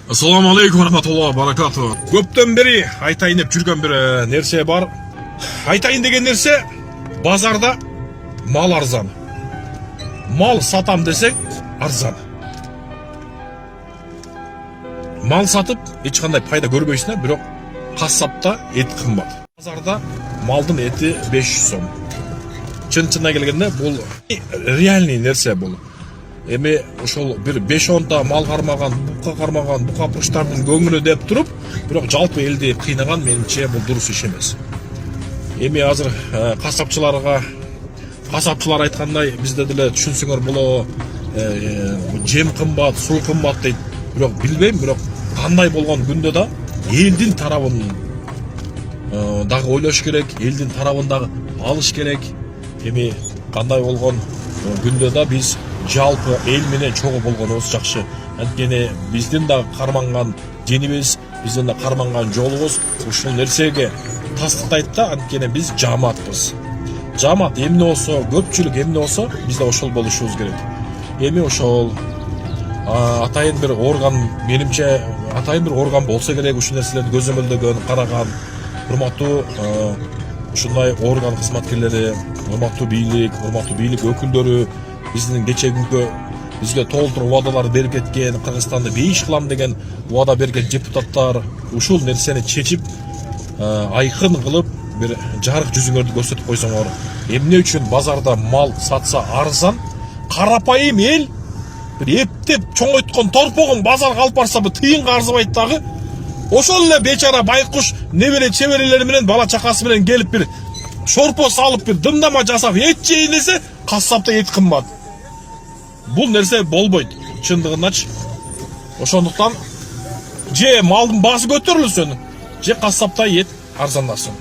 Assalamu alaikum rahmatullah barakatuh. Көптен бері айтайын деп жүрген бір нәрсе бар. Айтайын деген нәрсе, базарда мал арзан. Мал сатам десең арзан. Мал сатып ешқандай пайда көрбейсің, бірақ қасапта ет қымбат. Базарда малдың еті 500 сом. Шын-шынына келгенде бұл реальный нәрсе бұл. Эми ошол бир 5-10 мал кармаган, бука пуштардын көңүлү деп туруп, бирок жалпы элди кыйнаган менимче бул дурус иш эмес. Эми азыр касапчылар айткандай, бизде деле түшүнсөңөр боло, жем кымбат, суу кымбат дейт. Бирок билбейм, бирок кандай болгон күндө да элдин тарабын дагы ойлош керек, элдин тарабын дагы алыш керек. Эми кандай болгон күндө да биз жалпы эл менен чогуу болгонубуз жакшы. Анткени биздин да карманган денибиз, биздин да карманган жолубуз ушул нерсеге тастыктайт да, анткени биз жамаатпыз. Жамаат эмне болсо, көпчүлүк эмне болсо, биз да ошол болушубуз керек. Эми ошол атайын бир орган, менимче атайын бир орган болсо керек, ушул нерселерди көзөмөлдөгөн, караган, урматтуу ушундай орган кызматкерлери, урматтуу бийлик өкүлдөрү, биздин кече күнгө бизге толтуруп убадалар берип кеткен, Кыргызстанды бейиш кылам деген убада берген депутаттар ушул нерсени чечип, айкын кылып бир жарык жүзүңөрдү көрсөтүп койсоңор, эмне үчүн базарда мал сатса арзан, карапайым эл бир эптеп чоңойткон торпогун базарга алып барса тыйынга арзыбайт дагы. Ошол эле бечара байкуш небере чеберелери менен бала чакасы менен келип бир шорпо салып бир дымдама жасап эт жейин десе, кассапта эт кымбат. Бул нерсе болбойт, чындыгыначы. Ошондуктан же малдын баасы көтөрүлсүн, же кассапта эт арзандасын.